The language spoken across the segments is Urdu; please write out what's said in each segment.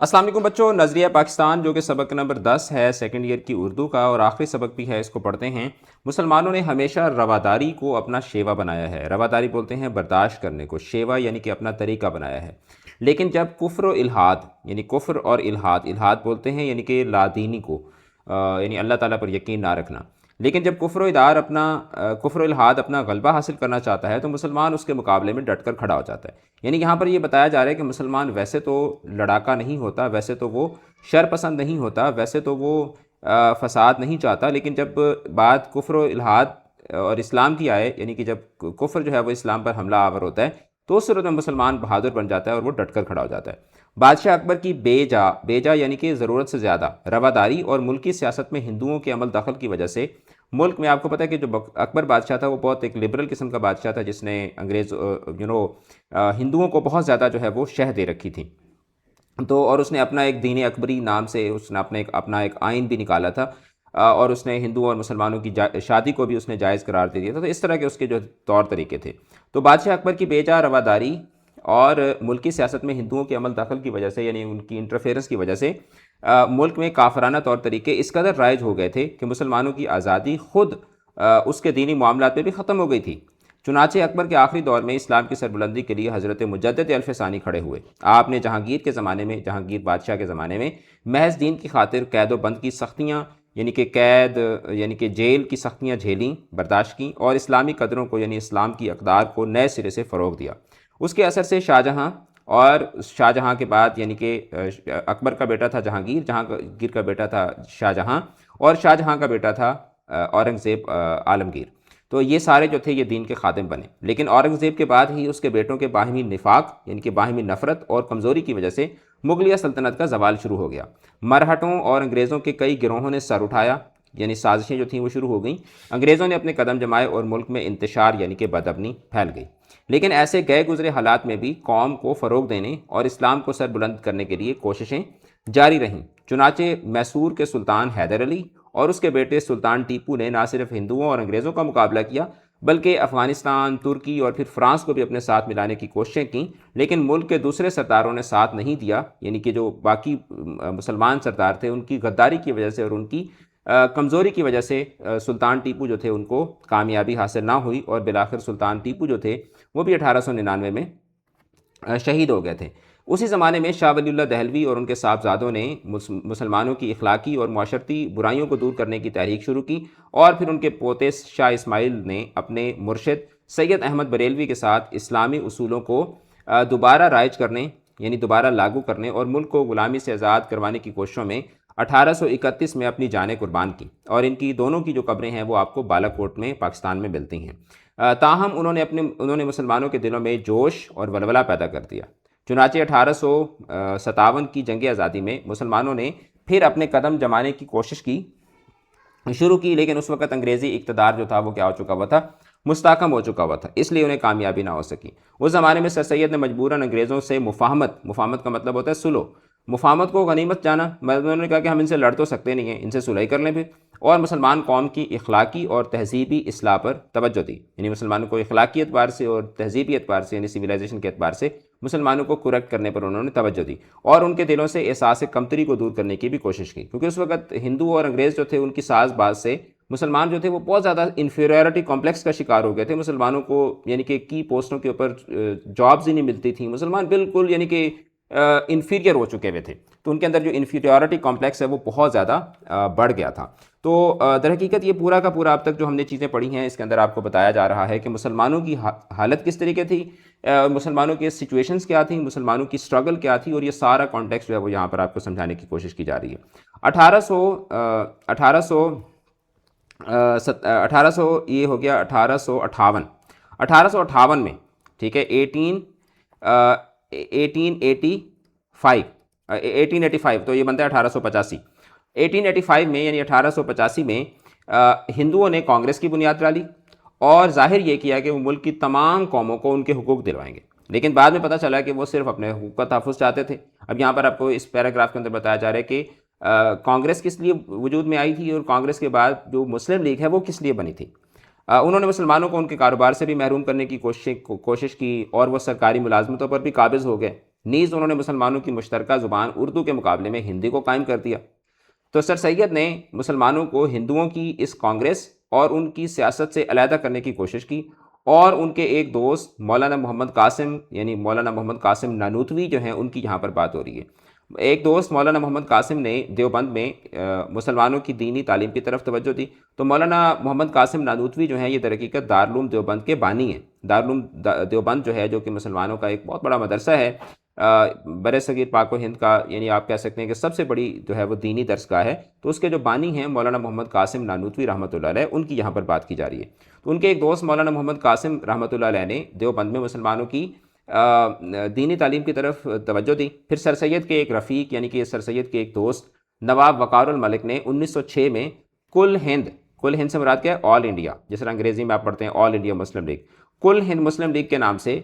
السلام علیکم بچوں، نظریہ پاکستان جو کہ سبق نمبر 10 ہے سیکنڈ ایئر کی اردو کا اور آخری سبق بھی ہے، اس کو پڑھتے ہیں۔ مسلمانوں نے ہمیشہ رواداری کو اپنا شیوا بنایا ہے۔ رواداری بولتے ہیں برداشت کرنے کو، شیوا یعنی کہ اپنا طریقہ بنایا ہے۔ لیکن جب کفر و الحاد یعنی کفر اور الحاد بولتے ہیں یعنی کہ لادینی کو، یعنی اللہ تعالیٰ پر یقین نہ رکھنا۔ لیکن جب کفر و الحاد اپنا غلبہ حاصل کرنا چاہتا ہے تو مسلمان اس کے مقابلے میں ڈٹ کر کھڑا ہو جاتا ہے۔ یعنی یہاں پر یہ بتایا جا رہا ہے کہ مسلمان ویسے تو لڑاکا نہیں ہوتا، ویسے تو وہ شر پسند نہیں ہوتا، ویسے تو وہ فساد نہیں چاہتا، لیکن جب بات کفر و الحاد اور اسلام کی آئے، یعنی کہ جب کفر جو ہے وہ اسلام پر حملہ آور ہوتا ہے تو اس صورت میں مسلمان بہادر بن جاتا ہے اور وہ ڈٹ کر کھڑا ہو جاتا ہے۔ بادشاہ اکبر کی بے جا یعنی کہ ضرورت سے زیادہ رواداری اور ملکی سیاست میں ہندوؤں کے عمل دخل کی وجہ سے ملک میں، آپ کو پتہ ہے کہ جو اکبر بادشاہ تھا وہ بہت ایک لبرل قسم کا بادشاہ تھا، جس نے ہندوؤں کو بہت زیادہ جو ہے وہ شہ دے رکھی تھی۔ تو اور اس نے اپنا ایک دین اکبری نام سے اس نے اپنا ایک آئین بھی نکالا تھا، اور اس نے ہندوؤں اور مسلمانوں کی شادی کو بھی اس نے جائز قرار دے دیا تھا۔ تو اس طرح کے اس کے جو طور طریقے تھے، تو بادشاہ اکبر کی بے جا رواداری اور ملکی سیاست میں ہندوؤں کے عمل دخل کی وجہ سے، یعنی ان کی انٹرفیئرنس کی وجہ سے ملک میں کافرانہ طور طریقے اس قدر رائج ہو گئے تھے کہ مسلمانوں کی آزادی خود اس کے دینی معاملات میں بھی ختم ہو گئی تھی۔ چنانچہ اکبر کے آخری دور میں اسلام کی سربلندی کے لیے حضرت مجدد الف ثانی کھڑے ہوئے۔ آپ نے جہانگیر بادشاہ کے زمانے میں محض دین کی خاطر قید و بند کی سختیاں، یعنی کہ قید یعنی کہ جیل کی سختیاں جھیلیں، برداشت کیں، اور اسلامی قدروں کو یعنی اسلام کی اقدار کو نئے سرے سے فروغ دیا۔ اس کے اثر سے شاہ جہاں کے بعد، یعنی کہ اکبر کا بیٹا تھا جہانگیر کا بیٹا تھا شاہ جہاں، اور شاہ جہاں کا بیٹا تھا اورنگزیب عالمگیر۔ تو یہ سارے جو تھے یہ دین کے خادم بنے، لیکن اورنگزیب کے بعد ہی اس کے بیٹوں کے باہمی نفاق یعنی کہ باہمی نفرت اور کمزوری کی وجہ سے مغلیہ سلطنت کا زوال شروع ہو گیا۔ مرہٹوں اور انگریزوں کے کئی گروہوں نے سر اٹھایا، یعنی سازشیں جو تھیں وہ شروع ہو گئیں۔ انگریزوں نے اپنے قدم جمائے اور ملک میں انتشار یعنی کہ بدامنی پھیل گئی۔ لیکن ایسے گئے گزرے حالات میں بھی قوم کو فروغ دینے اور اسلام کو سر بلند کرنے کے لیے کوششیں جاری رہیں۔ چنانچہ میسور کے سلطان حیدر علی اور اس کے بیٹے سلطان ٹیپو نے نہ صرف ہندوؤں اور انگریزوں کا مقابلہ کیا، بلکہ افغانستان، ترکی اور پھر فرانس کو بھی اپنے ساتھ ملانے کی کوششیں کیں، لیکن ملک کے دوسرے سرداروں نے ساتھ نہیں دیا، یعنی کہ جو باقی مسلمان سردار تھے ان کی غداری کی وجہ سے اور ان کی کمزوری کی وجہ سے سلطان ٹیپو جو تھے ان کو کامیابی حاصل نہ ہوئی، اور بالآخر سلطان ٹیپو جو تھے وہ بھی 1899 میں شہید ہو گئے تھے۔ اسی زمانے میں شاہ ولی اللہ دہلوی اور ان کے صاحبزادوں نے مسلمانوں کی اخلاقی اور معاشرتی برائیوں کو دور کرنے کی تحریک شروع کی، اور پھر ان کے پوتے شاہ اسماعیل نے اپنے مرشد سید احمد بریلوی کے ساتھ اسلامی اصولوں کو دوبارہ رائج کرنے یعنی دوبارہ لاگو کرنے اور ملک کو غلامی سے آزاد کروانے کی کوششوں میں 1831 میں اپنی جانیں قربان کی، اور ان کی دونوں کی جو قبریں ہیں وہ آپ کو بالا کوٹ میں پاکستان میں ملتی ہیں۔ تاہم انہوں نے مسلمانوں کے دلوں میں جوش اور ولولہ پیدا کر دیا۔ چنانچہ 1857 کی جنگ آزادی میں مسلمانوں نے پھر اپنے قدم جمانے کی کوشش شروع کی، لیکن اس وقت انگریزی اقتدار جو تھا وہ کیا ہو چکا ہوا تھا، مستحکم ہو چکا ہوا تھا، اس لیے انہیں کامیابی نہ ہو سکی۔ اس زمانے میں سر سید نے مجبوراً انگریزوں سے مفاہمت کا مطلب ہوتا ہے سلو، مفاہمت کو غنیمت جانا، انہوں نے کہا کہ ہم ان سے لڑ تو سکتے نہیں ہیں، ان سے صلح کر لیں پھر، اور مسلمان قوم کی اخلاقی اور تہذیبی اصلاح پر توجہ دی، یعنی مسلمانوں کو اخلاقی اعتبار سے اور تہذیبی اعتبار سے یعنی سویلائزیشن کے اعتبار سے مسلمانوں کو کریکٹ کرنے پر انہوں نے توجہ دی، اور ان کے دلوں سے احساس کمتری کو دور کرنے کی بھی کوشش کی، کیونکہ اس وقت ہندو اور انگریز جو تھے ان کی ساز باز سے مسلمان جو تھے وہ بہت زیادہ انفیریورٹی کمپلیکس کا شکار ہو گئے تھے۔ مسلمانوں کو یعنی کہ کی پوسٹوں کے اوپر جابز ہی نہیں ملتی تھیں، مسلمان بالکل یعنی کہ انفیریئر ہو چکے ہوئے تھے، تو ان کے اندر جو انفیریورٹی کمپلیکس ہے وہ بہت زیادہ بڑھ گیا تھا۔ تو در حقیقت یہ پورا کا پورا اب تک جو ہم نے چیزیں پڑھی ہیں اس کے اندر آپ کو بتایا جا رہا ہے کہ مسلمانوں کی حالت کس طریقے تھی، مسلمانوں کی سچویشنز کیا تھیں، مسلمانوں کی سٹرگل کیا تھی، اور یہ سارا کانٹیکسٹ جو ہے وہ یہاں پر آپ کو سمجھانے کی کوشش کی جا رہی ہے۔ یہ ہو گیا 1858 میں، ٹھیک ہے، 1885 تو یہ بنتا ہے 1885۔ 1885 میں یعنی 1885 میں ہندوؤں نے کانگریس کی بنیاد ڈالی اور ظاہر یہ کیا کہ وہ ملک کی تمام قوموں کو ان کے حقوق دلوائیں گے، لیکن بعد میں پتہ چلا کہ وہ صرف اپنے حقوق کا تحفظ چاہتے تھے۔ اب یہاں پر آپ کو اس پیراگراف کے اندر بتایا جا رہا ہے کہ کانگریس کس لیے وجود میں آئی تھی، اور کانگریس کے بعد جو مسلم لیگ ہے وہ کس لیے بنی تھی۔ انہوں نے مسلمانوں کو ان کے کاروبار سے بھی محروم کرنے کی کوشش کی، اور وہ سرکاری ملازمتوں پر بھی قابض ہو گئے، نیز انہوں نے مسلمانوں کی مشترکہ زبان اردو کے مقابلے میں ہندی کو قائم کر دیا۔ تو سر سید نے مسلمانوں کو ہندوؤں کی اس کانگریس اور ان کی سیاست سے علیحدہ کرنے کی کوشش کی، اور ان کے ایک دوست مولانا محمد قاسم، یعنی مولانا محمد قاسم نانوتوی جو ہیں، ان کی یہاں پر بات ہو رہی ہے۔ ایک دوست مولانا محمد قاسم نے دیوبند میں مسلمانوں کی دینی تعلیم کی طرف توجہ دی۔ تو مولانا محمد قاسم نانوتوی جو ہیں، یہ در حقیقت دارالعلوم دیوبند کے بانی ہیں۔ دارالعلوم دیوبند جو ہے، جو کہ مسلمانوں کا ایک بہت بڑا مدرسہ ہے، بر صغیر پاک و ہند کا، یعنی آپ کہہ سکتے ہیں کہ سب سے بڑی جو ہے وہ دینی درسگاہ ہے۔ تو اس کے جو بانی ہیں مولانا محمد قاسم نانوتوی رحمۃ اللہ علیہ، ان کی یہاں پر بات کی جا رہی ہے۔ تو ان کے ایک دوست مولانا محمد قاسم رحمۃ اللہ علیہ نے دیوبند میں مسلمانوں کی دینی تعلیم کی طرف توجہ دی۔ پھر سر سید کے ایک رفیق، یعنی کہ سر سید کے ایک دوست نواب وقار الملک نے 1906 میں کل ہند سے مراد کیا ہے؟ آل انڈیا، جس طرح انگریزی میں آپ پڑھتے ہیں آل انڈیا مسلم لیگ، کل ہند مسلم لیگ کے نام سے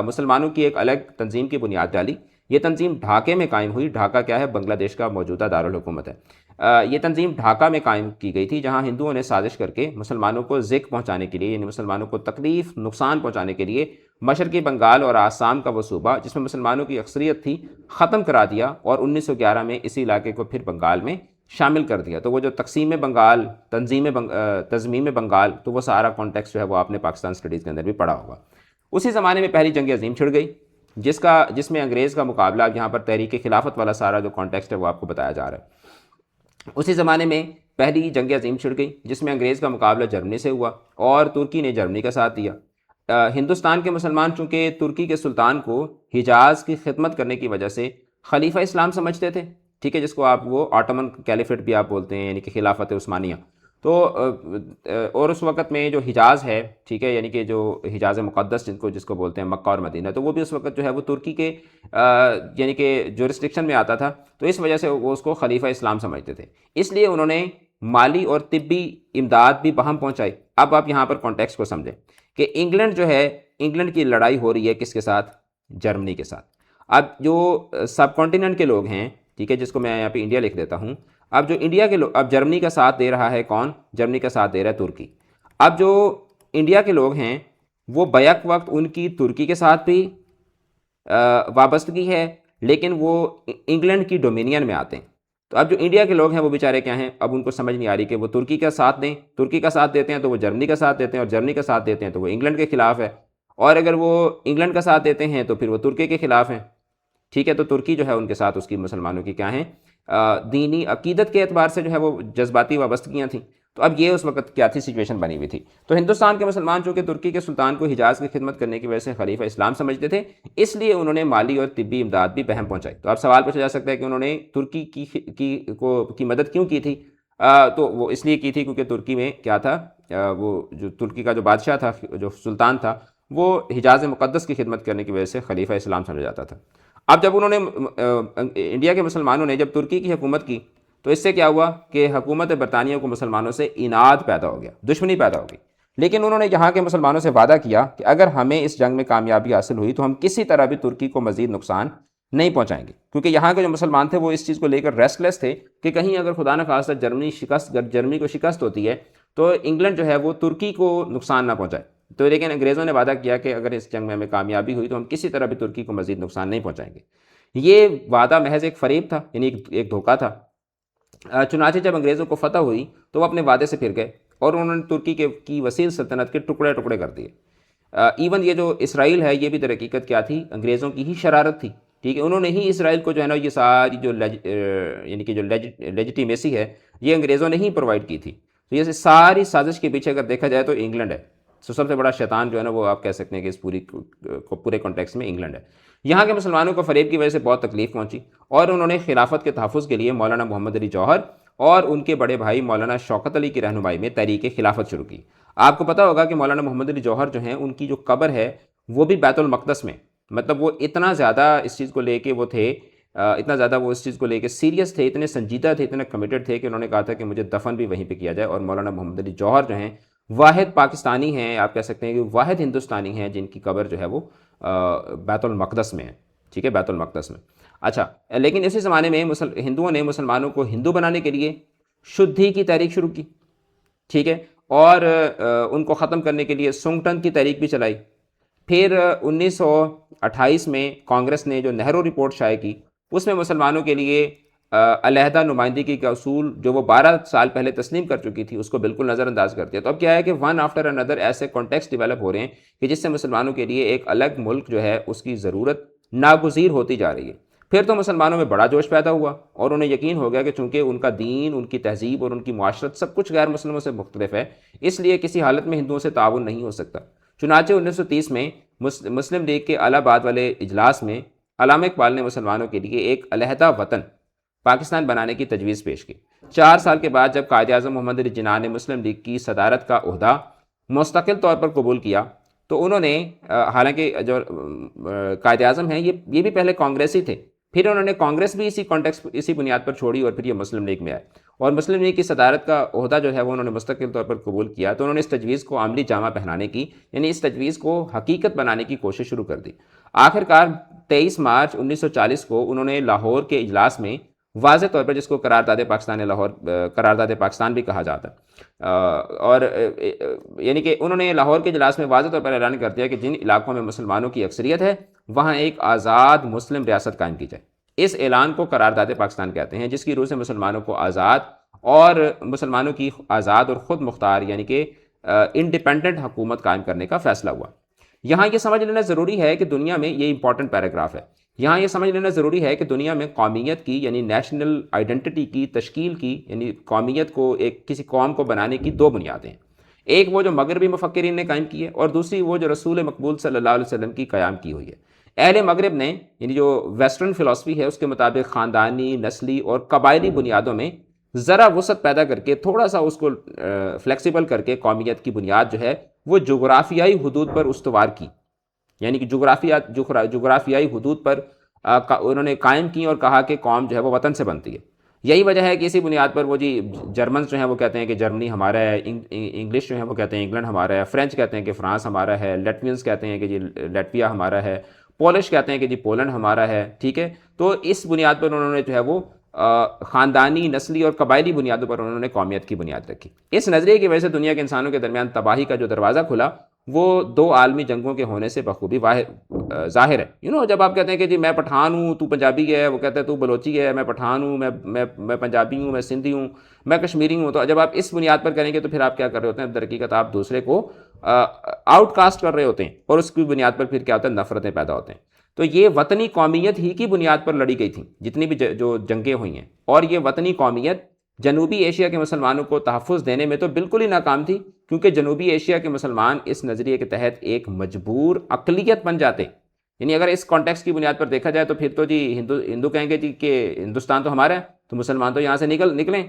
مسلمانوں کی ایک الگ تنظیم کی بنیاد ڈالی۔ یہ تنظیم ڈھاکے میں قائم ہوئی۔ ڈھاکہ کیا ہے؟ بنگلہ دیش کا موجودہ دارالحکومت ہے۔ یہ تنظیم ڈھاکہ میں قائم کی گئی تھی، جہاں ہندوؤں نے سازش کر کے مسلمانوں کو ذک پہنچانے کے لیے، یعنی مسلمانوں کو تکلیف نقصان پہنچانے کے لیے، مشرقی بنگال اور آسام کا وہ صوبہ جس میں مسلمانوں کی اکثریت تھی ختم کرا دیا، اور 1911 میں اسی علاقے کو پھر بنگال میں شامل کر دیا۔ تو وہ جو تقسیم بنگال، تضمیم بنگال، تو وہ سارا کانٹیکسٹ جو ہے وہ آپ نے پاکستان اسٹڈیز کے اندر بھی پڑھا ہوگا۔ اسی زمانے میں پہلی جنگ عظیم چھڑ گئی، جس میں انگریز کا مقابلہ، یہاں پر تحریک خلافت والا سارا جو کانٹیکسٹ ہے وہ آپ کو بتایا جا رہا ہے۔ اسی زمانے میں پہلی جنگ عظیم چھڑ گئی، جس میں انگریز کا مقابلہ جرمنی سے ہوا، اور ترکی نے جرمنی کا ساتھ دیا۔ ہندوستان کے مسلمان چونکہ ترکی کے سلطان کو حجاز کی خدمت کرنے کی وجہ سے خلیفہ اسلام سمجھتے تھے، ٹھیک ہے، جس کو آپ وہ آٹومن کیلیفیٹ بھی آپ بولتے ہیں، یعنی کہ خلافت عثمانیہ۔ تو اور اس وقت میں جو حجاز ہے، ٹھیک ہے، یعنی کہ جو حجاز مقدس جس کو بولتے ہیں، مکہ اور مدینہ، تو وہ بھی اس وقت جو ہے وہ ترکی کے یعنی کہ جورسڈکشن میں آتا تھا۔ تو اس وجہ سے وہ اس کو خلیفہ اسلام سمجھتے تھے، اس لیے انہوں نے مالی اور طبی امداد بھی باہم پہنچائی۔ اب آپ یہاں پر کانٹیکسٹ کو سمجھیں کہ انگلینڈ جو ہے، انگلینڈ کی لڑائی ہو رہی ہے کس کے ساتھ؟ جرمنی کے ساتھ۔ اب جو سب کانٹیننٹ کے لوگ ہیں، ٹھیک ہے، جس کو میں یہاں پہ انڈیا لکھ دیتا ہوں، اب جو انڈیا کے لوگ، اب جرمنی کا ساتھ دے رہا ہے کون؟ جرمنی کا ساتھ دے رہا ہے ترکی۔ اب جو انڈیا کے لوگ ہیں وہ بیک وقت ان کی ترکی کے ساتھ بھی وابستگی ہے، لیکن وہ انگلینڈ کی ڈومینین میں آتے ہیں۔ تو اب جو انڈیا کے لوگ ہیں وہ بیچارے کیا ہیں؟ اب ان کو سمجھ نہیں آ رہی کہ وہ ترکی کا ساتھ دیں، ترکی کا ساتھ دیتے ہیں تو وہ جرمنی کا ساتھ دیتے ہیں، اور جرمنی کا ساتھ دیتے ہیں تو وہ انگلینڈ کے خلاف ہے، اور اگر وہ انگلینڈ کا ساتھ دیتے ہیں تو پھر وہ ترکی کے خلاف ہیں، ٹھیک ہے۔ تو ترکی جو ہے ان کے ساتھ اس کی مسلمانوں کی کیا ہیں؟ دینی عقیدت کے اعتبار سے جو ہے وہ جذباتی وابستگیاں تھیں۔ تو اب یہ اس وقت کیا تھی؟ سچویشن بنی ہوئی تھی۔ تو ہندوستان کے مسلمان چونکہ ترکی کے سلطان کو حجاز کی خدمت کرنے کی وجہ سے خلیفہ اسلام سمجھتے تھے، اس لیے انہوں نے مالی اور طبی امداد بھی بہم پہنچائی۔ تو اب سوال پوچھا جا سکتا ہے کہ انہوں نے ترکی کی مدد کیوں کی تھی؟ تو وہ اس لیے کی تھی کیونکہ ترکی میں کیا تھا، وہ جو ترکی کا جو بادشاہ تھا، جو سلطان تھا، وہ حجاز مقدس کی خدمت کرنے کی وجہ سے خلیفہ اسلام سمجھا جاتا تھا۔ اب جب انہوں نے انڈیا کے مسلمانوں نے جب ترکی کی حکومت کی، تو اس سے کیا ہوا کہ حکومت برطانیہ کو مسلمانوں سے اناد پیدا ہو گیا، دشمنی پیدا ہو گئی۔ لیکن انہوں نے یہاں کے مسلمانوں سے وعدہ کیا کہ اگر ہمیں اس جنگ میں کامیابی حاصل ہوئی تو ہم کسی طرح بھی ترکی کو مزید نقصان نہیں پہنچائیں گے، کیونکہ یہاں کے جو مسلمان تھے وہ اس چیز کو لے کر ریسٹ لیس تھے کہ کہیں اگر خدا نہ خواستہ جرمنی کو شکست ہوتی ہے تو انگلینڈ جو ہے وہ ترکی کو نقصان نہ پہنچائے۔ تو لیکن انگریزوں نے وعدہ کیا کہ اگر اس جنگ میں ہمیں کامیابی ہوئی تو ہم کسی طرح بھی ترکی کو مزید نقصان نہیں پہنچائیں گے۔ یہ وعدہ محض ایک فریب تھا، یعنی ایک دھوکہ تھا۔ چنانچہ جب انگریزوں کو فتح ہوئی تو وہ اپنے وعدے سے پھر گئے، اور انہوں نے ترکی کی وسیع سلطنت کے ٹکڑے ٹکڑے کر دیے۔ ایون یہ جو اسرائیل ہے، یہ بھی در حقیقت کیا تھی؟ انگریزوں کی ہی شرارت تھی، ٹھیک ہے۔ انہوں نے ہی اسرائیل کو جو ہے نا، یہ ساری جو یعنی کہ جو لیجیٹیمیسی ہے، یہ انگریزوں نے ہی پرووائڈ کی تھی۔ تو یہ ساری سازش کے پیچھے اگر دیکھا جائے تو انگلینڈ ہے۔ سب سے بڑا شیطان جو ہے نا، وہ آپ کہہ سکتے ہیں کہ اس پورے کانٹیکس میں انگلینڈ ہے۔ یہاں کے مسلمانوں کو فریب کی وجہ سے بہت تکلیف پہنچی، اور انہوں نے خلافت کے تحفظ کے لیے مولانا محمد علی جوہر اور ان کے بڑے بھائی مولانا شوکت علی کی رہنمائی میں تحریک خلافت شروع کی۔ آپ کو پتہ ہوگا کہ مولانا محمد علی جوہر جو ہیں، ان کی جو قبر ہے وہ بھی بیت المقدس میں، مطلب وہ اتنا زیادہ اس چیز کو لے کے وہ تھے، اتنا زیادہ وہ اس چیز کو لے کے سیریس تھے، اتنے سنجیدہ تھے، اتنے کمیٹڈ تھے کہ انہوں نے کہا تھا کہ مجھے دفن بھی وہیں پہ کیا جائے۔ اور مولانا محمد علی جوہر جو ہیں واحد پاکستانی ہیں، آپ کہہ سکتے ہیں کہ واحد ہندوستانی ہیں جن کی قبر جو ہے وہ بیت المقدس میں ہے، ٹھیک ہے، بیت المقدس میں۔ اچھا، لیکن اسی زمانے میں ہندوؤں نے مسلمانوں کو ہندو بنانے کے لیے شدھی کی تحریک شروع کی، ٹھیک ہے، اور ان کو ختم کرنے کے لیے سنگٹن کی تحریک بھی چلائی۔ پھر 1928 میں کانگریس نے جو نہرو رپورٹ شائع کی اس میں مسلمانوں کے لیے علیحدہ نمائندگی کا اصول جو وہ 12 سال پہلے تسلیم کر چکی تھی اس کو بالکل نظر انداز کر دیا. تو اب کیا ہے کہ ون آفٹر اندر ایسے کانٹیکس ڈیولپ ہو رہے ہیں کہ جس سے مسلمانوں کے لیے ایک الگ ملک جو ہے اس کی ضرورت ناگزیر ہوتی جا رہی ہے. پھر تو مسلمانوں میں بڑا جوش پیدا ہوا اور انہیں یقین ہو گیا کہ چونکہ ان کا دین، ان کی تہذیب اور ان کی معاشرت سب کچھ غیر مسلموں سے مختلف ہے، اس لیے کسی حالت میں ہندوؤں سے تعاون نہیں ہو سکتا. چنانچہ 1930 میں مسلم لیگ کے الہ آباد والے اجلاس میں علامہ اقبال نے مسلمانوں کے لیے ایک علیحدہ وطن پاکستان بنانے کی تجویز پیش کی. 4 سال کے بعد جب قائد اعظم محمد علی جناح نے مسلم لیگ کی صدارت کا عہدہ مستقل طور پر قبول کیا تو انہوں نے حالانکہ جو قائد اعظم ہیں یہ بھی پہلے کانگریسی تھے، پھر انہوں نے کانگریس بھی اسی بنیاد پر چھوڑی اور پھر یہ مسلم لیگ میں آئے اور مسلم لیگ کی صدارت کا عہدہ جو ہے وہ انہوں نے مستقل طور پر قبول کیا. تو انہوں نے اس تجویز کو عملی جامہ پہنانے کی، یعنی اس تجویز کو حقیقت بنانے کی کوشش شروع کر دی. آخرکار 23 مارچ 1940 کو انہوں نے لاہور کے اجلاس میں واضح طور پر، جس کو قرارداد پاکستان بھی کہا جاتا ہے، اور یعنی کہ انہوں نے لاہور کے اجلاس میں واضح طور پر اعلان کر دیا کہ جن علاقوں میں مسلمانوں کی اکثریت ہے وہاں ایک آزاد مسلم ریاست قائم کی جائے. اس اعلان کو قرارداد پاکستان کہتے ہیں، جس کی روح سے مسلمانوں کی آزاد اور خود مختار یعنی کہ انڈیپینڈنٹ حکومت قائم کرنے کا فیصلہ ہوا. یہاں یہ سمجھ لینا ضروری ہے کہ دنیا میں یہ امپورٹنٹ پیراگراف ہے، یہاں یہ سمجھ لینا ضروری ہے کہ دنیا میں قومیت کی یعنی نیشنل آئیڈینٹی کی تشکیل کی، یعنی قومیت کو کسی قوم کو بنانے کی 2 بنیادیں ہیں. ایک وہ جو مغربی مفکرین نے قائم کی ہے اور دوسری وہ جو رسول مقبول صلی اللہ علیہ وسلم کی قیام کی ہوئی ہے. اہل مغرب نے یعنی جو ویسٹرن فلسفی ہے اس کے مطابق خاندانی، نسلی اور قبائلی بنیادوں میں ذرا وسعت پیدا کر کے تھوڑا سا اس کو فلیکسیبل کر کے قومیت کی بنیاد جو ہے وہ جغرافیائی حدود پر استوار کی، یعنی کہ جغرافیائی حدود پر انہوں نے قائم کی اور کہا کہ قوم جو ہے وہ وطن سے بنتی ہے. یہی وجہ ہے کہ اسی بنیاد پر وہ جرمنز جو ہیں وہ کہتے ہیں کہ جرمنی ہمارا ہے، انگلش جو ہیں وہ کہتے ہیں انگلینڈ ہمارا ہے، فرینچ کہتے ہیں کہ فرانس ہمارا ہے، لیٹوینز کہتے ہیں کہ لیٹویا ہمارا ہے، پولش کہتے ہیں کہ پولینڈ ہمارا ہے. ٹھیک ہے، تو اس بنیاد پر انہوں نے جو ہے وہ خاندانی، نسلی اور قبائلی بنیادوں پر انہوں نے قومیت کی بنیاد رکھی. اس نظریے کی وجہ سے دنیا کے انسانوں کے درمیان تباہی کا جو دروازہ کھلا وہ 2 عالمی جنگوں کے ہونے سے بخوبی ظاہر ہے. جب آپ کہتے ہیں کہ میں پٹھان ہوں، تو پنجابی ہے، وہ کہتا ہے تو بلوچی ہے، میں پٹھان ہوں، میں پنجابی ہوں، میں سندھی ہوں، میں کشمیری ہوں، تو جب آپ اس بنیاد پر کریں گے تو پھر آپ کیا کر رہے ہوتے ہیں؟ در حقیقت آپ دوسرے کو آؤٹ کاسٹ کر رہے ہوتے ہیں اور اس کی بنیاد پر پھر کیا ہوتا ہے؟ نفرتیں پیدا ہوتے ہیں. تو یہ وطنی قومیت ہی کی بنیاد پر لڑی گئی تھیں جتنی بھی جو جنگیں ہوئی ہیں، اور یہ وطنی قومیت جنوبی ایشیا کے مسلمانوں کو تحفظ دینے میں تو بالکل ہی ناکام تھی، کیونکہ جنوبی ایشیا کے مسلمان اس نظریے کے تحت ایک مجبور اقلیت بن جاتے. یعنی اگر اس کانٹیکس کی بنیاد پر دیکھا جائے تو پھر تو ہندو کہیں گے کہ ہندوستان تو ہمارا ہے، تو مسلمان تو یہاں سے نکلیں.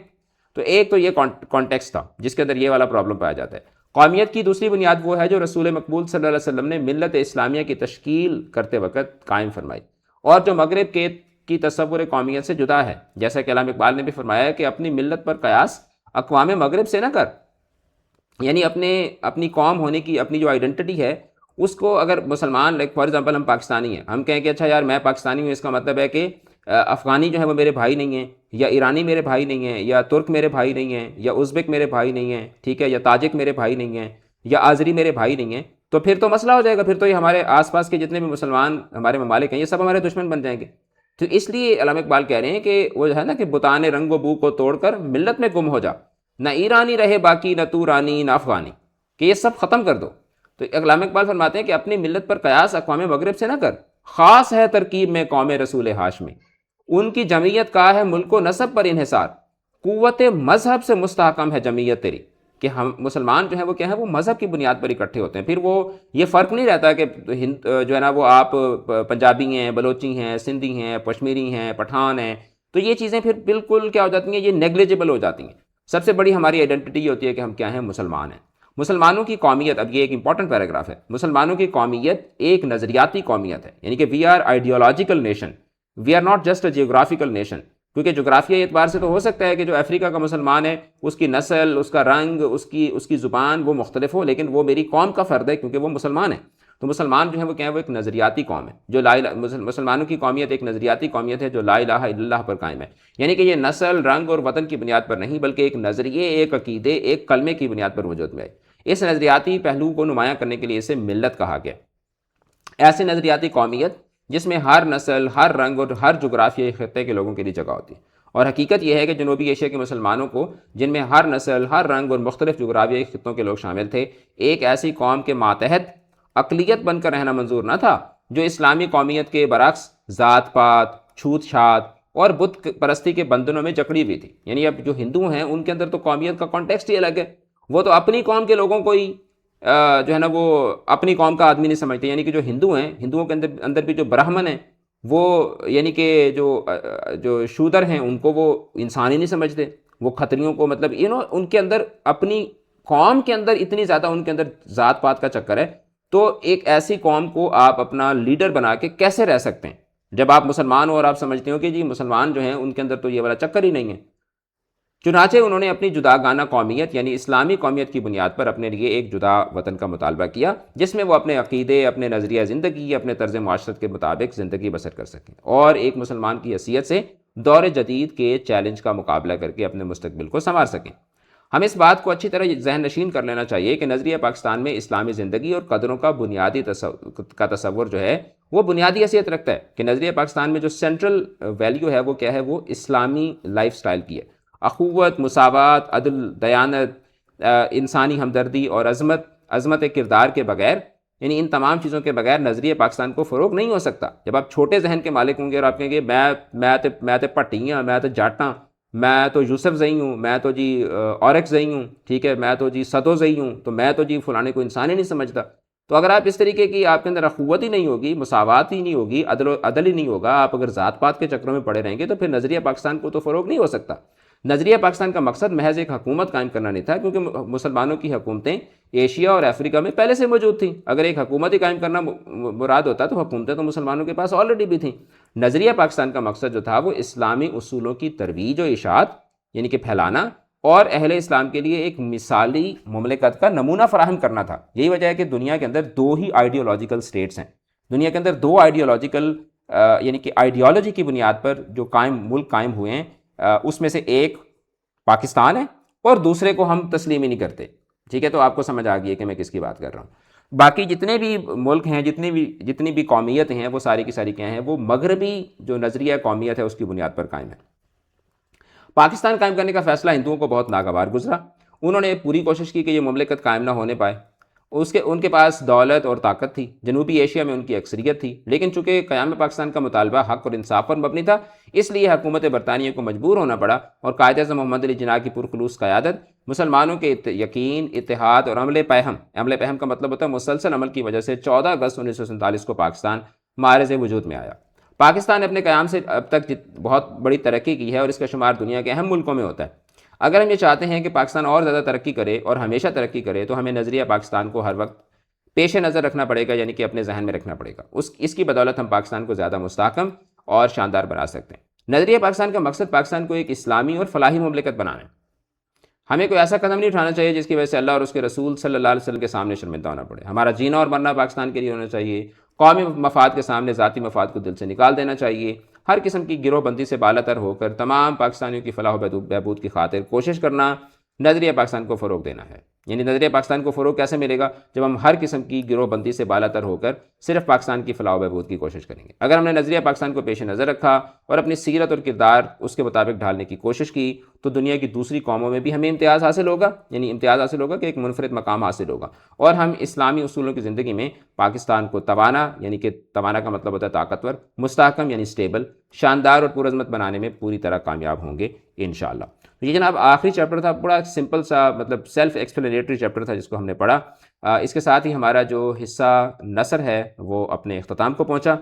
تو ایک تو یہ کانٹیکس تھا جس کے اندر یہ والا پرابلم پایا جاتا ہے. قومیت کی دوسری بنیاد وہ ہے جو رسول مقبول صلی اللہ علیہ وسلم نے ملت اسلامیہ کی تشکیل کرتے وقت قائم فرمائی اور جو مغرب کی تصور قومیت سے جدا ہے. جیسا کہ علامہ اقبال نے بھی فرمایا ہے کہ اپنی ملت پر قیاس اقوام مغرب سے نہ کر، یعنی اپنی قوم ہونے کی اپنی جو آئیڈینٹی ہے اس کو اگر مسلمان فار ایگزامپل ہم پاکستانی ہیں، ہم کہیں کہ اچھا یار میں پاکستانی ہوں، اس کا مطلب ہے کہ افغانی جو ہے وہ میرے بھائی نہیں ہیں، یا ایرانی میرے بھائی نہیں ہیں، یا ترک میرے بھائی نہیں ہیں، یا ازبک میرے بھائی نہیں ہیں، ٹھیک ہے، یا تاجک میرے بھائی نہیں ہیں، یا آذری میرے بھائی نہیں ہیں، تو پھر تو مسئلہ ہو جائے گا، پھر تو یہ ہمارے آس پاس کے جتنے بھی مسلمان ہمارے ممالک ہیں یہ سب ہمارے دشمن بن جائیں گے. تو اس لیے علامہ اقبال کہہ رہے ہیں کہ وہ ہے نا کہ بتان رنگ و بو کو توڑ کر ملت میں گم ہو جا، نہ ایرانی رہے باقی، نہ تو رانی نہ افغانی، کہ یہ سب ختم کر دو. تو علامہ اقبال فرماتے ہیں کہ اپنی ملت پر قیاس اقوام مغرب سے نہ کر، خاص ہے ترکیب میں قوم رسول ہاشمی، ان کی جمعیت کا ہے ملک و نسب پر انحصار، قوت مذہب سے مستحکم ہے جمعیت تیری. کہ ہم مسلمان جو ہیں وہ کیا ہیں؟ وہ مذہب کی بنیاد پر اکٹھے ہوتے ہیں. پھر وہ یہ فرق نہیں رہتا کہ جو ہے نا وہ آپ پنجابی ہیں، بلوچی ہیں، سندھی ہیں، کشمیری ہیں، پٹھان ہیں، تو یہ چیزیں پھر بالکل کیا ہو جاتی ہیں؟ یہ نیگلیجبل ہو جاتی ہیں. سب سے بڑی ہماری آئیڈینٹی یہ ہوتی ہے کہ ہم کیا ہیں؟ مسلمان ہیں. مسلمانوں کی قومیت، اب یہ ایک امپورٹنٹ پیراگراف ہے، مسلمانوں کی قومیت ایک نظریاتی قومیت ہے، یعنی کہ we are ideological nation, we are not just a geographical nation. کیونکہ جغرافیائی اعتبار سے تو ہو سکتا ہے کہ جو افریقہ کا مسلمان ہے اس کی نسل، اس کا رنگ، اس کی زبان وہ مختلف ہو، لیکن وہ میری قوم کا فرد ہے کیونکہ وہ مسلمان ہے. تو مسلمان جو ہیں وہ کیا ہے؟ وہ ایک نظریاتی قوم ہے جو مسلمانوں کی قومیت ایک نظریاتی قومیت ہے جو لا الہ الا اللہ پر قائم ہے. یعنی کہ یہ نسل، رنگ اور وطن کی بنیاد پر نہیں، بلکہ ایک نظریے، ایک عقیدے، ایک کلمے کی بنیاد پر وجود میں ہے. اس نظریاتی پہلو کو نمایاں کرنے کے لیے اسے ملت کہا گیا. ایسی نظریاتی قومیت جس میں ہر نسل، ہر رنگ اور ہر جغرافیائی خطے کے لوگوں کے لیے جگہ ہوتی ہے۔ اور حقیقت یہ ہے کہ جنوبی ایشیا کے مسلمانوں کو، جن میں ہر نسل، ہر رنگ اور مختلف جغرافیائی خطوں کے لوگ شامل تھے، ایک ایسی قوم کے ماتحت اقلیت بن کر رہنا منظور نہ تھا جو اسلامی قومیت کے برعکس ذات پات، چھوت چھات اور بت پرستی کے بندھنوں میں جکڑی ہوئی تھی۔ یعنی اب جو ہندو ہیں ان کے اندر تو قومیت کا کانٹیکسٹ ہی الگ ہے، وہ تو اپنی قوم کے لوگوں کو ہی جو ہے نا وہ اپنی قوم کا آدمی نہیں سمجھتے۔ یعنی کہ جو ہندو ہیں، ہندوؤں کے اندر بھی جو برہمن ہیں، وہ یعنی کہ جو شودر ہیں ان کو وہ انسان ہی نہیں سمجھتے، وہ کھتریوں کو مطلب ان کے اندر اپنی قوم کے اندر اتنی زیادہ ان کے اندر ذات پات کا چکر ہے۔ تو ایک ایسی قوم کو آپ اپنا لیڈر بنا کے کیسے رہ سکتے ہیں جب آپ مسلمان ہو اور آپ سمجھتے ہو کہ جی مسلمان جو ہیں ان کے اندر تو یہ والا چکر ہی نہیں ہے۔ چنانچہ انہوں نے اپنی جداگانہ قومیت یعنی اسلامی قومیت کی بنیاد پر اپنے لیے ایک جدا وطن کا مطالبہ کیا جس میں وہ اپنے عقیدے، اپنے نظریہ زندگی، اپنے طرز معاشرت کے مطابق زندگی بسر کر سکیں اور ایک مسلمان کی حیثیت سے دور جدید کے چیلنج کا مقابلہ کر کے اپنے مستقبل کو سنوار سکیں۔ ہمیں اس بات کو اچھی طرح ذہن نشین کر لینا چاہیے کہ نظریہ پاکستان میں اسلامی زندگی اور قدروں کا بنیادی تصور جو ہے وہ بنیادی حیثیت رکھتا ہے کہ نظریہ پاکستان میں جو سینٹرل ویلیو ہے وہ کیا ہے، وہ اسلامی لائف سٹائل کی ہے۔ اخوت، مساوات، عدل، دیانت، انسانی ہمدردی اور عظمت کردار کے بغیر، یعنی ان تمام چیزوں کے بغیر نظریہ پاکستان کو فروغ نہیں ہو سکتا۔ جب آپ چھوٹے ذہن کے مالک ہوں گے اور آپ کہیں گے میں تو پٹیاں، میں تو جاٹاں، میں تو یوسف زئی ہوں، میں تو جی اورک زئی ہوں، ٹھیک ہے، میں تو جی سدو زئی ہوں، تو میں تو جی فلانے کو انسان ہی نہیں سمجھتا۔ تو اگر آپ اس طریقے کی آپ کے اندر اخوت ہی نہیں ہوگی، مساوات ہی نہیں ہوگی، عدل ہی نہیں ہوگا، آپ اگر ذات پات کے چکروں میں پڑے رہیں گے تو پھر نظریہ پاکستان کو تو فروغ نہیں ہو سکتا۔ نظریہ پاکستان کا مقصد محض ایک حکومت قائم کرنا نہیں تھا، کیونکہ مسلمانوں کی حکومتیں ایشیا اور افریقہ میں پہلے سے موجود تھیں۔ اگر ایک حکومت ہی قائم کرنا مراد ہوتا تو حکومتیں تو مسلمانوں کے پاس آلریڈی بھی تھیں۔ نظریہ پاکستان کا مقصد جو تھا وہ اسلامی اصولوں کی ترویج و اشاعت یعنی کہ پھیلانا اور اہل اسلام کے لیے ایک مثالی مملکت کا نمونہ فراہم کرنا تھا۔ یہی وجہ ہے کہ دنیا کے اندر دو ہی آئیڈیولوجیکل سٹیٹس ہیں، دنیا کے اندر دو آئیڈیولوجیکل یعنی کہ آئیڈیالوجی کی بنیاد پر جو ملک قائم ہوئے ہیں، اس میں سے ایک پاکستان ہے اور دوسرے کو ہم تسلیم ہی نہیں کرتے، ٹھیک ہے۔ تو آپ کو سمجھ آ گئی ہے کہ میں کس کی بات کر رہا ہوں۔ باقی جتنے بھی ملک ہیں، جتنی بھی قومیت ہیں، وہ ساری کی ساری کیا ہیں، وہ مغربی جو نظریہ قومیت ہے اس کی بنیاد پر قائم ہے۔ پاکستان قائم کرنے کا فیصلہ ہندوؤں کو بہت ناگوار گزرا۔ انہوں نے پوری کوشش کی کہ یہ مملکت قائم نہ ہونے پائے۔ ان کے پاس دولت اور طاقت تھی، جنوبی ایشیا میں ان کی اکثریت تھی، لیکن چونکہ قیام پاکستان کا مطالبہ حق اور انصاف پر مبنی تھا، اس لیے حکومت برطانیہ کو مجبور ہونا پڑا اور قائد اعظم محمد علی جناح کی پرخلوص قیادت مسلمانوں کے یقین، اتحاد اور عمل پہم کا مطلب ہوتا ہے مسلسل عمل کی وجہ سے 14 اگست 1947 کو پاکستان معرض وجود میں آیا۔ پاکستان نے اپنے قیام سے اب تک بہت بڑی ترقی کی ہے اور اس کا شمار دنیا کے اہم ملکوں میں ہوتا ہے۔ اگر ہم یہ چاہتے ہیں کہ پاکستان اور زیادہ ترقی کرے اور ہمیشہ ترقی کرے تو ہمیں نظریہ پاکستان کو ہر وقت پیش نظر رکھنا پڑے گا، یعنی کہ اپنے ذہن میں رکھنا پڑے گا۔ اس کی بدولت ہم پاکستان کو زیادہ مستحکم اور شاندار بنا سکتے ہیں۔ نظریہ پاکستان کا مقصد پاکستان کو ایک اسلامی اور فلاحی مملکت بنانا ہے۔ ہمیں کوئی ایسا قدم نہیں اٹھانا چاہیے جس کی وجہ سے اللہ اور اس کے رسول صلی اللہ علیہ وسلم کے سامنے شرمندہ ہونا پڑے۔ ہمارا جینا اور مرنا پاکستان کے لیے ہونا چاہیے، قومی مفاد کے سامنے ذاتی مفاد کو دل سے نکال دینا چاہیے، ہر قسم کی گروہ بندی سے بالاتر ہو کر تمام پاکستانیوں کی فلاح و بہبود کی خاطر کوشش کرنا نظریہ پاکستان کو فروغ دینا ہے۔ یعنی نظریہ پاکستان کو فروغ کیسے ملے گا؟ جب ہم ہر قسم کی گروہ بندی سے بالاتر ہو کر صرف پاکستان کی فلاح و بہبود کی کوشش کریں گے۔ اگر ہم نے نظریہ پاکستان کو پیش نظر رکھا اور اپنی سیرت اور کردار اس کے مطابق ڈھالنے کی کوشش کی تو دنیا کی دوسری قوموں میں بھی ہمیں امتیاز حاصل ہوگا، یعنی امتیاز حاصل ہوگا کہ ایک منفرد مقام حاصل ہوگا، اور ہم اسلامی اصولوں کی زندگی میں پاکستان کو توانا، یعنی کہ توانا کا مطلب ہوتا ہے طاقتور، مستحکم یعنی سٹیبل، شاندار اور پرعظمت بنانے میں پوری طرح کامیاب ہوں گے انشاءاللہ۔ یہ جناب آخری چیپٹر تھا، بڑا سمپل سا مطلب سیلف ایکسپلینیٹری چیپٹر تھا جس کو ہم نے پڑھا۔ اس کے ساتھ ہی ہمارا جو حصہ نثر ہے وہ اپنے اختتام کو پہنچا۔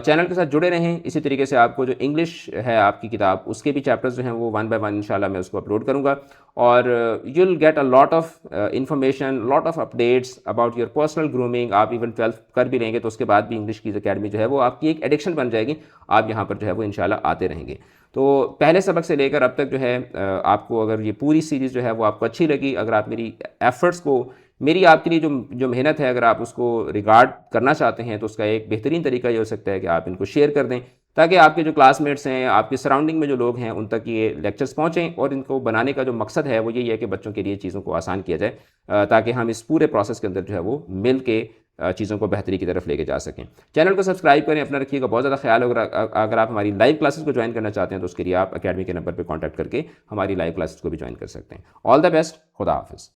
چینل کے ساتھ جڑے رہیں، اسی طریقے سے آپ کو جو انگلش ہے آپ کی کتاب اس کے بھی چیپٹرز جو ہیں وہ 1 by 1 انشاءاللہ میں اس کو اپلوڈ کروں گا، اور you will get a lot of information, lot of updates about your personal grooming. آپ ایون 12 کر بھی لیں گے تو اس کے بعد بھی انگلش کی اکیڈمی جو ہے وہ آپ کی ایک ایڈکشن بن جائے گی، آپ یہاں پر جو ہے وہ انشاءاللہ آتے رہیں گے۔ تو پہلے سبق سے لے کر اب تک جو ہے آپ کو اگر یہ پوری سیریز جو ہے وہ آپ کو اچھی لگی، اگر آپ میری ایفرٹس کو، میری آپ کے لیے جو محنت ہے، اگر آپ اس کو ریگارڈ کرنا چاہتے ہیں تو اس کا ایک بہترین طریقہ یہ ہو سکتا ہے کہ آپ ان کو شیئر کر دیں تاکہ آپ کے جو کلاس میٹس ہیں، آپ کے سراؤنڈنگ میں جو لوگ ہیں ان تک یہ لیکچرز پہنچیں، اور ان کو بنانے کا جو مقصد ہے وہ یہی ہے کہ بچوں کے لیے چیزوں کو آسان کیا جائے تاکہ ہم اس پورے پروسیس کے اندر جو ہے وہ مل کے چیزوں کو بہتری کی طرف لے کے جا سکیں. چینل کو سبسکرائب کریں، اپنا رکھیے گا بہت زیادہ خیال. اگر آپ ہماری لائیو کلاسز کو جوائن کرنا چاہتے ہیں تو اس کے لیے آپ اکیڈمی کے نمبر پہ کانٹیکٹ کر کے ہماری لائیو کلاسز کو بھی جوائن کر سکتے ہیں. آل دا بیسٹ. خدا حافظ.